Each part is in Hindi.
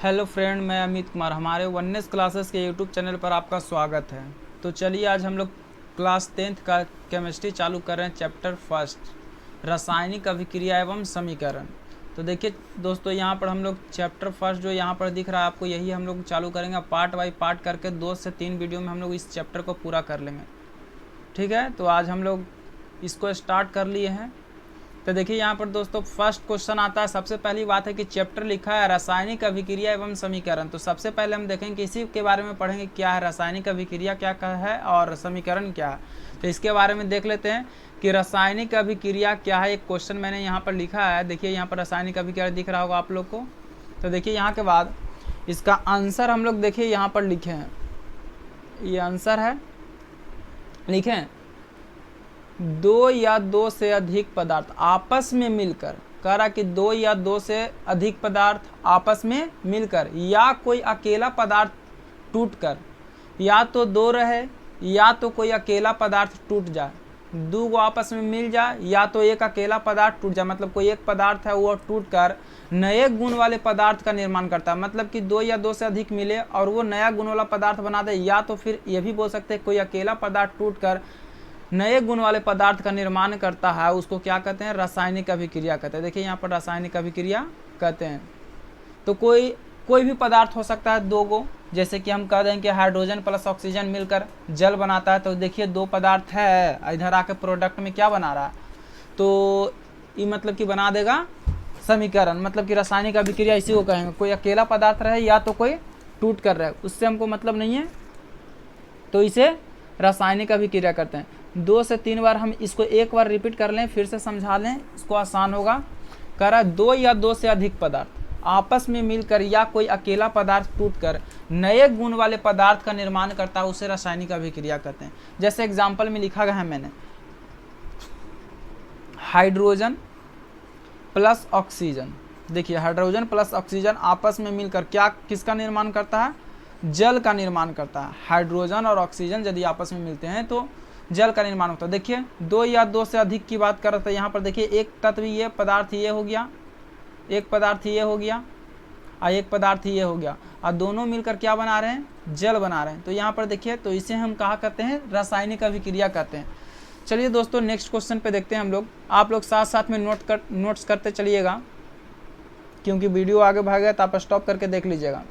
हेलो फ्रेंड, मैं अमित कुमार। हमारे वननेस क्लासेस के यूट्यूब चैनल पर आपका स्वागत है। तो चलिए आज हम लोग क्लास 10th का केमिस्ट्री चालू कर रहे हैं। चैप्टर फर्स्ट, रासायनिक अभिक्रिया एवं समीकरण। तो देखिए दोस्तों, यहाँ पर हम लोग चैप्टर फर्स्ट जो यहाँ पर दिख रहा है आपको, यही हम लोग चालू करेंगे। पार्ट बाई पार्ट करके 2 से 3 वीडियो में हम लोग इस चैप्टर को पूरा कर लेंगे। ठीक है, तो आज हम लोग इसको स्टार्ट कर लिए हैं। तो देखिए यहाँ पर दोस्तों फर्स्ट क्वेश्चन आता है। सबसे पहली बात है कि चैप्टर लिखा है रासायनिक अभिक्रिया एवं समीकरण। तो सबसे पहले हम देखेंगे इसी के बारे में पढ़ेंगे, क्या है रासायनिक अभिक्रिया, क्या है और समीकरण क्या है। तो इसके बारे में देख लेते हैं कि रासायनिक अभिक्रिया क्या है। एक क्वेश्चन मैंने यहाँ पर लिखा है, देखिए यहाँ पर रासायनिक अभिक्रिया दिख रहा होगा आप लोग को। तो देखिए यहाँ के बाद इसका आंसर हम लोग देखिए यहाँ पर लिखे हैं, ये आंसर है, लिखें 2 या 2 से अधिक पदार्थ आपस में मिलकर, कह रहा कि 2 या 2 से अधिक पदार्थ आपस में मिलकर या कोई अकेला पदार्थ टूटकर, या तो 2 रहे या तो कोई अकेला पदार्थ टूट जाए, 2 को आपस में मिल जाए या तो एक अकेला पदार्थ टूट जाए। मतलब कोई एक पदार्थ है वो टूटकर नए गुण वाले पदार्थ का निर्माण करता है। मतलब कि 2 या 2 से अधिक मिले और वो नया गुण वाला पदार्थ बना दे, या तो फिर ये भी बोल सकते हैं कोई अकेला पदार्थ टूटकर नए गुण वाले पदार्थ का निर्माण करता है, उसको क्या कहते हैं, रासायनिक अभिक्रिया कहते हैं। देखिए यहाँ पर रासायनिक अभिक्रिया कहते हैं। तो कोई भी पदार्थ हो सकता है 2 गो, जैसे कि हम कह दें कि हाइड्रोजन प्लस ऑक्सीजन मिलकर जल बनाता है। तो देखिए 2 पदार्थ है, इधर आके प्रोडक्ट में क्या बना रहा है, तो ये मतलब कि बना देगा समीकरण। मतलब कि रासायनिक अभिक्रिया इसी को कहेंगे, कोई अकेला पदार्थ रहे या तो कोई टूट कर रहे, उससे हमको मतलब नहीं है, तो इसे रासायनिक अभिक्रिया करते हैं। 2 से 3 बार हम इसको एक बार रिपीट कर लें, फिर से समझा लें, इसको आसान होगा। कह रहा है 2 या 2 से अधिक पदार्थ आपस में मिलकर या कोई अकेला पदार्थ टूटकर नए गुण वाले पदार्थ का निर्माण करता है, उसे रासायनिक अभिक्रिया कहते हैं। जैसे एग्जाम्पल में लिखा गया है मैंने, हाइड्रोजन प्लस ऑक्सीजन। देखिए हाइड्रोजन प्लस ऑक्सीजन आपस में मिलकर क्या किसका निर्माण करता है, जल का निर्माण करता है। हाइड्रोजन और ऑक्सीजन यदि आपस में मिलते हैं तो जल का निर्माण होता है। देखिए 2 या 2 से अधिक की बात कर रहे थे, यहाँ पर देखिए एक तत्व ये पदार्थ ये हो गया, एक पदार्थ ये हो गया और एक पदार्थ ये हो गया, और दोनों मिलकर क्या बना रहे हैं, जल बना रहे हैं। तो यहाँ पर देखिए, तो इसे हम कहा कहते हैं, रासायनिक अभिक्रिया कहते हैं। चलिए दोस्तों नेक्स्ट क्वेश्चन पे देखते हैं हम लोग। आप लोग साथ साथ में नोट्स करते चलिएगा, क्योंकि वीडियो आगे भागेगा तो आप स्टॉप करके देख लीजिएगा।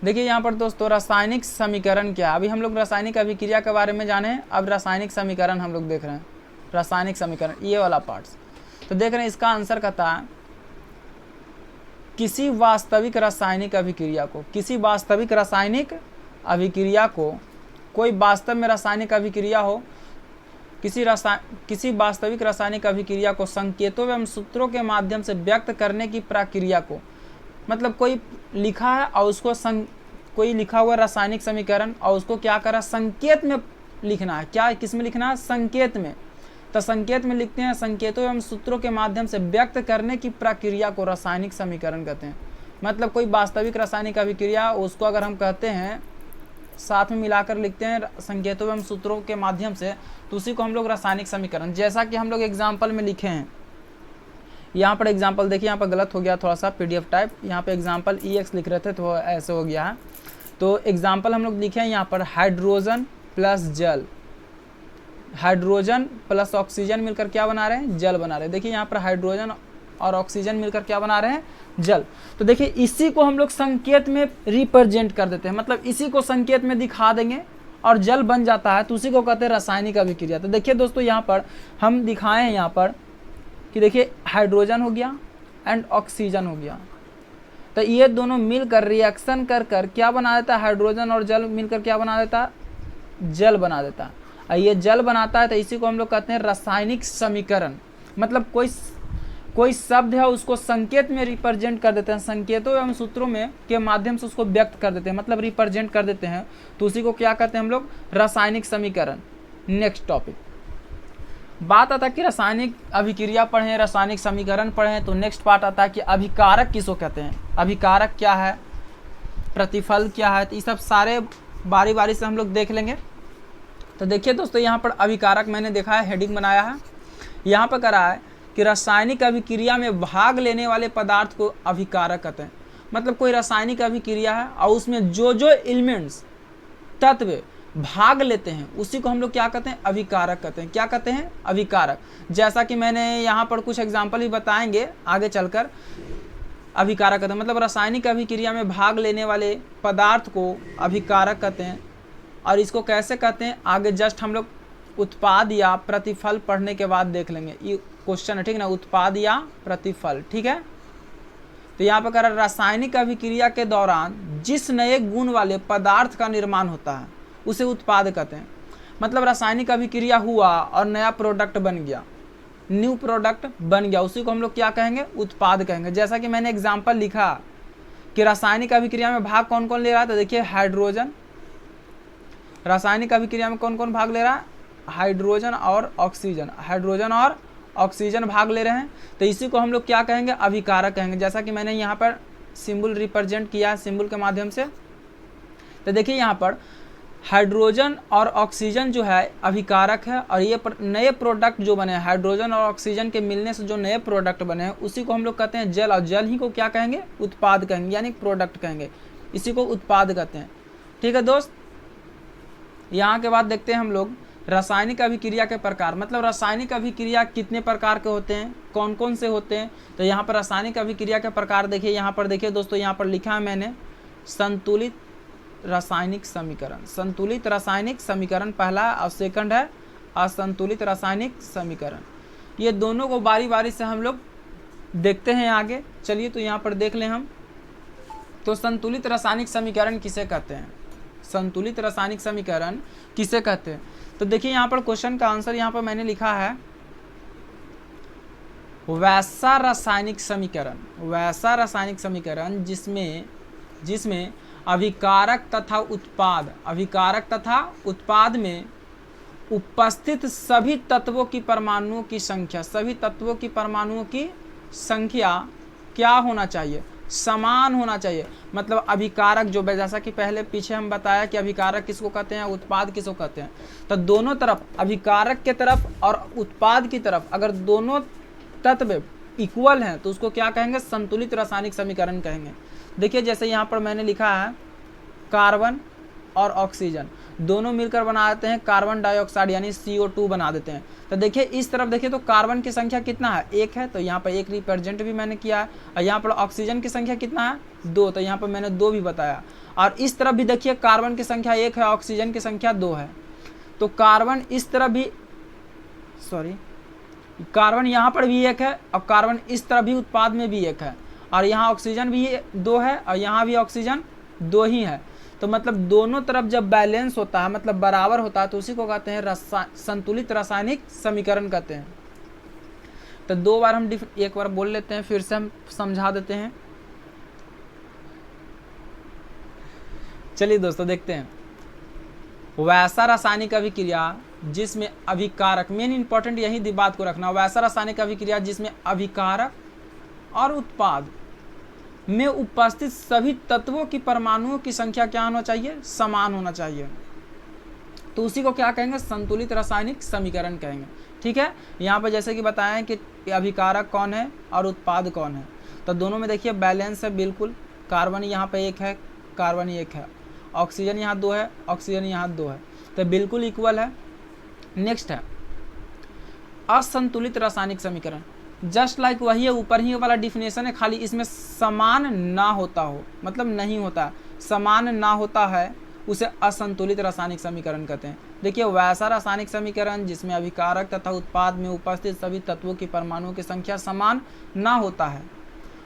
देखिए यहाँ पर दोस्तों रासायनिक समीकरण क्या है। अभी हम लोग रासायनिक अभिक्रिया के बारे में जाने, अब रासायनिक समीकरण हम लोग देख रहे हैं। रासायनिक समीकरण ये वाला पार्ट्स तो देख रहे हैं, इसका आंसर कहता है किसी वास्तविक रासायनिक अभिक्रिया को, किसी वास्तविक रासायनिक अभिक्रिया को, कोई वास्तव में रासायनिक अभिक्रिया हो, किसी वास्तविक रासायनिक अभिक्रिया को संकेतों एवं सूत्रों के माध्यम से व्यक्त करने की प्रक्रिया को, मतलब कोई लिखा है और उसको कोई लिखा हुआ रासायनिक समीकरण और उसको क्या करा, संकेत में लिखना है। क्या किस में लिखना है, संकेत में। तो संकेत में लिखते हैं, संकेतों एवं सूत्रों के माध्यम से व्यक्त करने की प्रक्रिया को रासायनिक समीकरण कहते हैं। मतलब कोई वास्तविक रासायनिक अभिक्रिया, उसको अगर हम कहते हैं साथ में मिलाकर लिखते हैं संकेतों एवं सूत्रों के माध्यम से, तो उसी को हम लोग रासायनिक समीकरण, जैसा कि हम लोग एग्जाम्पल में लिखे हैं। यहाँ पर एग्जाम्पल देखिए, यहाँ पर गलत हो गया थोड़ा सा PDF टाइप, यहाँ पे एग्जाम्पल EX लिख रहे थे तो ऐसे हो गया है। तो एग्जाम्पल हम लोग लिखे हैं यहाँ पर, हाइड्रोजन प्लस जल, हाइड्रोजन प्लस ऑक्सीजन मिलकर क्या बना रहे हैं, जल बना रहे हैं। देखिए यहाँ पर हाइड्रोजन और ऑक्सीजन मिलकर क्या बना रहे हैं, जल। तो देखिए इसी को हम लोग संकेत में रिप्रेजेंट कर देते हैं, मतलब इसी को संकेत में दिखा देंगे और जल बन जाता है, तो उसी को कहते हैं रासायनिक अभिक्रिया। तो देखिए दोस्तों यहाँ पर हम दिखाए हैं यहाँ पर कि देखिए हाइड्रोजन हो गया एंड ऑक्सीजन हो गया, तो ये दोनों मिलकर रिएक्शन कर कर क्या बना देता है, हाइड्रोजन और जल मिलकर क्या बना देता है, जल बना देता है। और ये जल बनाता है, तो इसी को हम लोग कहते हैं रासायनिक समीकरण। मतलब कोई शब्द है उसको संकेत में रिप्रेजेंट कर देते हैं, संकेतों एवं सूत्रों में के माध्यम से उसको व्यक्त कर देते हैं, मतलब रिप्रेजेंट कर देते हैं, तो उसी को क्या कहते हैं हम लोग, रासायनिक समीकरण। नेक्स्ट टॉपिक बात आता है कि रासायनिक अभिक्रिया पढ़ें, रासायनिक समीकरण पढ़ें, तो नेक्स्ट पार्ट आता है कि अभिकारक किसको कहते हैं, अभिकारक क्या है, प्रतिफल क्या है, तो ये सब सारे बारी बारी से हम लोग देख लेंगे। तो देखिए दोस्तों यहाँ पर अभिकारक मैंने देखा है, हेडिंग बनाया है, यहाँ पर करा है कि रासायनिक अभिक्रिया में भाग लेने वाले पदार्थ को अभिकारक कहते हैं। मतलब कोई रासायनिक अभिक्रिया है और उसमें जो जो एलिमेंट्स तत्व भाग लेते हैं उसी को हम लोग क्या कहते हैं, अभिकारक कहते हैं। क्या कहते हैं, अभिकारक। जैसा कि मैंने यहाँ पर कुछ एग्जाम्पल भी बताएंगे आगे चलकर। अभिकारक कहते हैं मतलब रासायनिक अभिक्रिया में भाग लेने वाले पदार्थ को अभिकारक कहते हैं। और इसको कैसे कहते हैं आगे जस्ट हम लोग उत्पाद या प्रतिफल पढ़ने के बाद देख लेंगे। ये क्वेश्चन है, ठीक ना, उत्पाद या प्रतिफल, ठीक है। तो यहाँ पर कह रहा है रासायनिक अभिक्रिया के दौरान जिस नए गुण वाले पदार्थ का निर्माण होता है उसे उत्पाद कहते हैं। मतलब रासायनिक अभिक्रिया हुआ और नया प्रोडक्ट बन गया, न्यू प्रोडक्ट बन गया, उसी को हम लोग क्या कहेंगे, उत्पाद कहेंगे। जैसा कि मैंने एग्जाम्पल लिखा कि रासायनिक अभिक्रिया में भाग कौन कौन ले रहा है, तो देखिए हाइड्रोजन। रासायनिक अभिक्रिया में कौन कौन भाग ले रहा है, हाइड्रोजन और ऑक्सीजन। हाइड्रोजन और ऑक्सीजन भाग ले रहे हैं, तो इसी को हम लोग क्या कहेंगे, अभिकारक कहेंगे। जैसा कि मैंने यहाँ पर सिंबल रिप्रेजेंट किया है, सिंबल के माध्यम से। तो देखिए यहाँ पर हाइड्रोजन और ऑक्सीजन जो है अभिकारक है, और ये नए प्रोडक्ट जो बने हैं हाइड्रोजन और ऑक्सीजन के मिलने से जो नए प्रोडक्ट बने हैं उसी को हम लोग कहते हैं जल, और जल ही को क्या कहेंगे, उत्पाद कहेंगे, यानी प्रोडक्ट कहेंगे, इसी को उत्पाद कहते हैं। ठीक है दोस्त, यहाँ के बाद देखते हैं हम लोग रासायनिक अभिक्रिया के प्रकार। मतलब रासायनिक अभिक्रिया कितने प्रकार के होते हैं, कौन कौन से होते हैं। तो यहाँ पर रासायनिक अभिक्रिया के प्रकार देखिए, यहाँ पर देखिए दोस्तों, यहाँ पर लिखा है मैंने संतुलित रासायनिक समीकरण। संतुलित रासायनिक समीकरण पहला है, और सेकंड है असंतुलित रासायनिक समीकरण। ये दोनों को बारी बारी से हम लोग देखते हैं आगे। चलिए तो यहाँ पर देख लें हम। तो संतुलित रासायनिक समीकरण किसे कहते हैं, संतुलित रासायनिक समीकरण किसे कहते हैं। तो देखिए यहाँ पर क्वेश्चन का आंसर यहाँ पर मैंने लिखा है वैसा रासायनिक समीकरण, वैसा रासायनिक समीकरण जिसमें अभिकारक तथा उत्पाद, अभिकारक तथा उत्पाद में उपस्थित सभी तत्वों की परमाणुओं की संख्या, सभी तत्वों की परमाणुओं की संख्या क्या होना चाहिए, समान होना चाहिए। मतलब अभिकारक जो, जैसा कि पहले पीछे हम बताया कि अभिकारक किसको कहते हैं, उत्पाद किसको कहते हैं। तो दोनों तरफ, अभिकारक के तरफ और उत्पाद की तरफ, अगर दोनों तत्व इक्वल हैं तो उसको क्या कहेंगे, संतुलित रासायनिक समीकरण कहेंगे। देखिए जैसे यहाँ पर मैंने लिखा है कार्बन और ऑक्सीजन दोनों मिलकर बना देते हैं कार्बन डाइऑक्साइड यानी CO2 बना देते हैं। तो देखिए इस तरफ देखिए तो कार्बन की संख्या कितना है, 1 है, तो यहाँ पर 1 रिप्रेजेंट भी मैंने किया है। और यहाँ पर ऑक्सीजन की संख्या कितना है, 2, तो यहाँ पर मैंने 2 भी बताया। और इस तरफ भी देखिए कार्बन की संख्या 1 है, ऑक्सीजन की संख्या 2 है। तो कार्बन इस तरफ भी, कार्बन यहाँ पर भी 1 है, और कार्बन इस तरफ भी उत्पाद में भी 1 है, और यहाँ ऑक्सीजन भी 2 है, और यहाँ भी ऑक्सीजन 2 ही है। तो मतलब दोनों तरफ जब बैलेंस होता है, मतलब बराबर होता है, तो उसी को कहते हैं संतुलित रासायनिक समीकरण कहते हैं। तो 2 बार हम एक बार बोल लेते हैं, फिर से हम समझा देते हैं। चलिए दोस्तों देखते हैं। वैसा रासायनिक अभिक्रिया जिसमें अभिकारक, मेन इंपॉर्टेंट यही बात को रखना, वैसा रासायनिक अभिक्रिया जिसमें अभिकारक और उत्पाद में उपस्थित सभी तत्वों की परमाणुओं की संख्या क्या होना चाहिए, समान होना चाहिए। तो उसी को क्या कहेंगे, संतुलित रासायनिक समीकरण कहेंगे। ठीक है, यहाँ पर जैसे कि बताएं कि अभिकारक कौन है और उत्पाद कौन है। तो दोनों में देखिए बैलेंस है बिल्कुल। कार्बन यहाँ पे 1 है, कार्बन 1 है, ऑक्सीजन यहाँ 2 है, ऑक्सीजन यहाँ 2 है, तो बिल्कुल इक्वल है। नेक्स्ट है असंतुलित रासायनिक समीकरण। जस्ट लाइक वही है, ऊपर ही वाला डिफिनेशन है, खाली इसमें समान ना होता हो, मतलब नहीं होता, समान ना होता है, उसे असंतुलित रासायनिक समीकरण कहते हैं। देखिए वैसा रासायनिक समीकरण जिसमें अभिकारक तथा उत्पाद में उपस्थित सभी तत्वों की परमाणुओं की संख्या समान ना होता है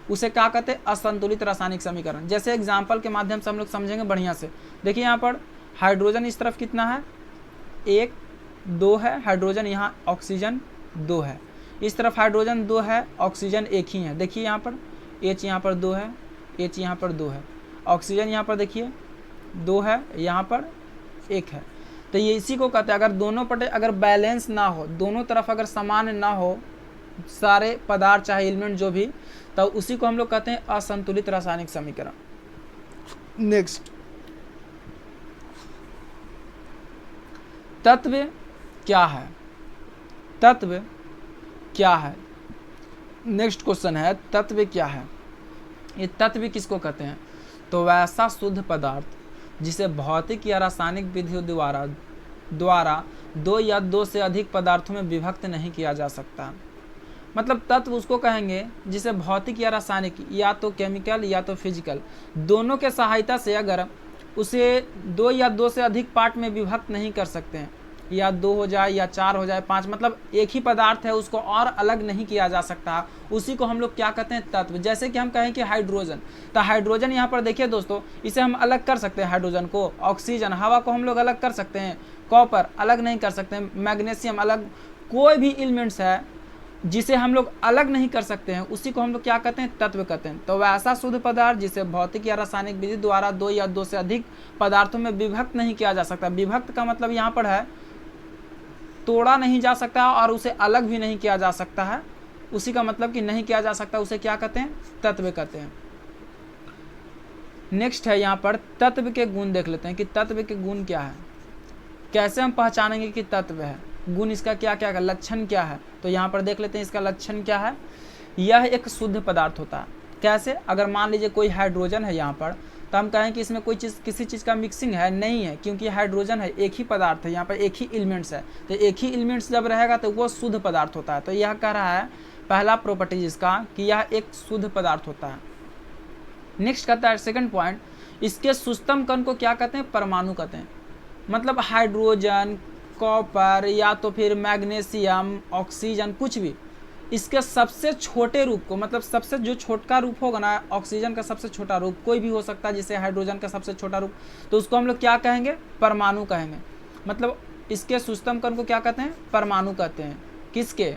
उसे क्या कहते हैं, असंतुलित रासायनिक समीकरण। जैसे एग्जाम्पल के माध्यम से हम लोग समझेंगे बढ़िया से। देखिए यहाँ पर हाइड्रोजन इस तरफ कितना है, 1 2 है, हाइड्रोजन यहाँ ऑक्सीजन 2 है, इस तरफ हाइड्रोजन 2 है, ऑक्सीजन 1 ही है। देखिए यहाँ पर H यहाँ पर 2 है, H यहाँ पर 2 है, ऑक्सीजन यहाँ पर देखिए 2 है, यहाँ पर 1 है। तो ये इसी को कहते हैं, अगर दोनों पटे अगर बैलेंस ना हो, दोनों तरफ अगर समान ना हो सारे पदार्थ चाहे एलिमेंट जो भी, तो उसी को हम लोग कहते हैं असंतुलित रासायनिक समीकरण। नेक्स्ट, तत्व क्या है, तत्व क्या है। नेक्स्ट क्वेश्चन है तत्व क्या है। ये तत्व किसको कहते हैं? तो वैसा शुद्ध पदार्थ जिसे भौतिक या रासायनिक विधियों द्वारा दो या दो से अधिक पदार्थों में विभक्त नहीं किया जा सकता। मतलब तत्व उसको कहेंगे जिसे भौतिक या रासायनिक, या तो केमिकल या तो फिजिकल, दोनों के सहायता से अगर उसे दो या दो से अधिक पार्ट में विभक्त नहीं कर सकते हैं, या दो हो जाए या चार हो जाए, पांच, मतलब एक ही पदार्थ है उसको और अलग नहीं किया जा सकता, उसी को हम लोग क्या कहते हैं? तत्व। जैसे कि हम कहें कि हाइड्रोजन, तो हाइड्रोजन यहाँ पर देखिए दोस्तों, इसे हम अलग कर सकते हैं हाइड्रोजन को। ऑक्सीजन, हवा को हम लोग अलग कर सकते हैं। कॉपर अलग नहीं कर सकते हैं। मैग्नीशियम अलग। कोई भी एलिमेंट्स है जिसे हम लोग अलग नहीं कर सकते हैं, उसी को हम लोग क्या कहते हैं? तत्व कहते हैं। तो वैसा शुद्ध पदार्थ जिसे भौतिक या रासायनिक विधि द्वारा दो या दो से अधिक पदार्थों में विभक्त नहीं किया जा सकता। विभक्त का मतलब यहाँ पर है तोड़ा नहीं जा सकता और उसे अलग भी नहीं किया जा सकता है, उसी का मतलब कि नहीं किया जा सकता, उसे क्या कहते हैं? तत्व कहते हैं। नेक्स्ट है यहाँ पर तत्व के गुण देख लेते हैं कि तत्व के गुण क्या है, कैसे हम पहचानेंगे कि तत्व है, गुण इसका क्या क्या है, लक्षण क्या है। तो यहाँ पर देख लेते हैं इसका लक्षण क्या है। यह एक शुद्ध पदार्थ होता है। कैसे? अगर मान लीजिए कोई हाइड्रोजन है यहाँ पर, तो हम कहें कि इसमें कोई चीज़, किसी चीज़ का मिक्सिंग है, नहीं है, क्योंकि हाइड्रोजन है, एक ही पदार्थ है, यहाँ पर एक ही एलिमेंट्स है। तो एक ही एलिमेंट्स जब रहेगा तो वो शुद्ध पदार्थ होता है। तो यह कह रहा है पहला प्रॉपर्टी इसका कि यह एक शुद्ध पदार्थ होता है। नेक्स्ट कहता है सेकंड पॉइंट, इसके सुस्तम कण को क्या कहते हैं? परमाणु कहते हैं। मतलब हाइड्रोजन, कॉपर या तो फिर मैग्नीशियम, ऑक्सीजन, कुछ भी, इसके सबसे छोटे रूप को, मतलब सबसे जो छोटा रूप होगा ना, ऑक्सीजन का सबसे छोटा रूप कोई भी हो सकता है, जैसे हाइड्रोजन का सबसे छोटा रूप, तो उसको हम लोग क्या कहेंगे? परमाणु कहेंगे। मतलब इसके सुस्तम कण को क्या कहते हैं? परमाणु कहते हैं। किसके?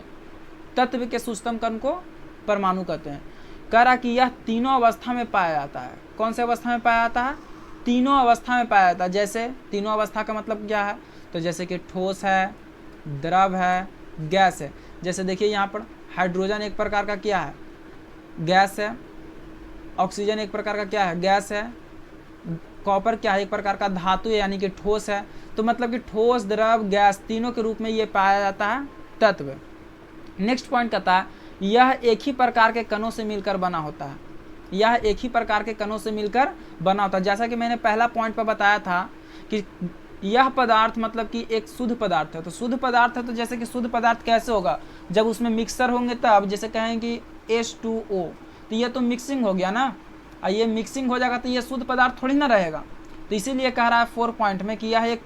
तत्व के सुस्तम कण को परमाणु कहते हैं। कह रहा कि यह तीनों अवस्था में पाया जाता है। कौन से अवस्था में पाया जाता है? तीनों अवस्था में पाया जाता है। जैसे तीनों अवस्था का मतलब क्या है? तो जैसे कि ठोस है, द्रव है, गैस है। जैसे देखिए यहाँ पर हाइड्रोजन एक प्रकार का क्या है? गैस है। ऑक्सीजन एक प्रकार का क्या है? गैस है। कॉपर क्या है? एक प्रकार का धातु है, यानी कि ठोस है। तो मतलब कि ठोस, द्रव, गैस, तीनों के रूप में ये पाया जाता है तत्व। नेक्स्ट पॉइंट कहता है यह एक ही प्रकार के कणों से मिलकर बना होता है। यह एक ही प्रकार के कणों से मिलकर बना होता है। जैसा कि मैंने पहला पॉइंट पर बताया था कि यह पदार्थ मतलब कि एक शुद्ध पदार्थ है। तो शुद्ध पदार्थ है, तो जैसे कि शुद्ध पदार्थ कैसे होगा? जब उसमें मिक्सर होंगे तब, जैसे कहें कि H2O, तो ये तो मिक्सिंग हो गया ना, और ये मिक्सिंग हो जाएगा तो ये शुद्ध पदार्थ थोड़ी ना रहेगा। तो इसीलिए कह रहा है 4 पॉइंट में कि यह एक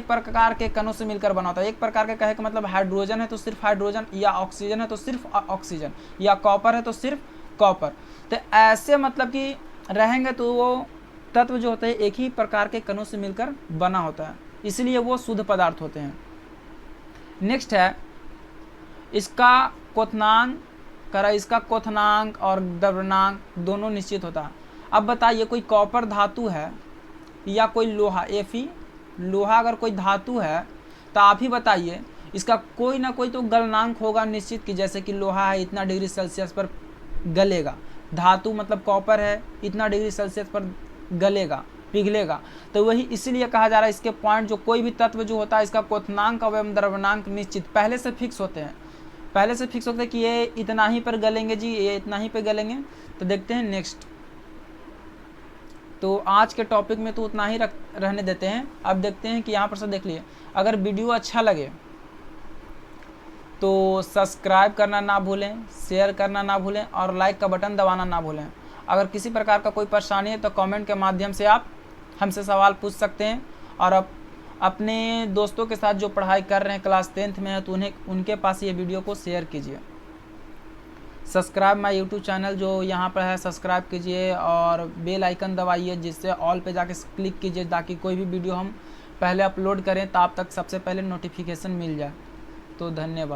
प्रकार के कणों से मिलकर बना होता है। एक प्रकार के कहे का मतलब हाइड्रोजन है तो सिर्फ हाइड्रोजन, या ऑक्सीजन है तो सिर्फ ऑक्सीजन, या कॉपर है तो सिर्फ कॉपर। तो ऐसे मतलब कि रहेंगे तो वो तत्व जो होते हैं एक ही प्रकार के कणों से मिलकर बना होता है, इसलिए वो शुद्ध पदार्थ होते हैं। नेक्स्ट है इसका क्वथनांक, इसका क्वथनांक और द्रव्यनांक दोनों निश्चित होता है। अब बताइए कोई कॉपर धातु है या कोई लोहा, Fe लोहा अगर कोई धातु है तो आप ही बताइए इसका कोई ना कोई तो गलनांक होगा निश्चित, कि जैसे कि लोहा है इतना डिग्री सेल्सियस पर गलेगा, धातु मतलब कॉपर है इतना डिग्री सेल्सियस पर गलेगा, पिघलेगा। तो वही इसीलिए कहा जा रहा है इसके पॉइंट, जो कोई भी तत्व जो होता है इसका क्वथनांक एवं द्रव्यनांक निश्चित पहले से फिक्स होते हैं। पहले से फिक्स होते हैं कि ये इतना ही पर गलेंगे जी, ये इतना ही पर गलेंगे। तो देखते हैं नेक्स्ट। तो आज के टॉपिक में तो उतना ही रहने देते हैं। अब देखते हैं कि यहाँ पर से देख लिए, अगर वीडियो अच्छा लगे तो सब्सक्राइब करना ना भूलें, शेयर करना ना भूलें और लाइक का बटन दबाना ना भूलें। अगर किसी प्रकार का कोई परेशानी है तो कमेंट के माध्यम से आप हमसे सवाल पूछ सकते हैं। और अब अपने दोस्तों के साथ जो पढ़ाई कर रहे हैं क्लास 10th में है तो उनके पास ये वीडियो को शेयर कीजिए। सब्सक्राइब माय यूट्यूब चैनल जो यहाँ पर है सब्सक्राइब कीजिए और बेल आइकन दबाइए, जिससे ऑल पे जाके क्लिक कीजिए ताकि कोई भी वीडियो हम पहले अपलोड करें तो आप तक सबसे पहले नोटिफिकेशन मिल जाए। तो धन्यवाद।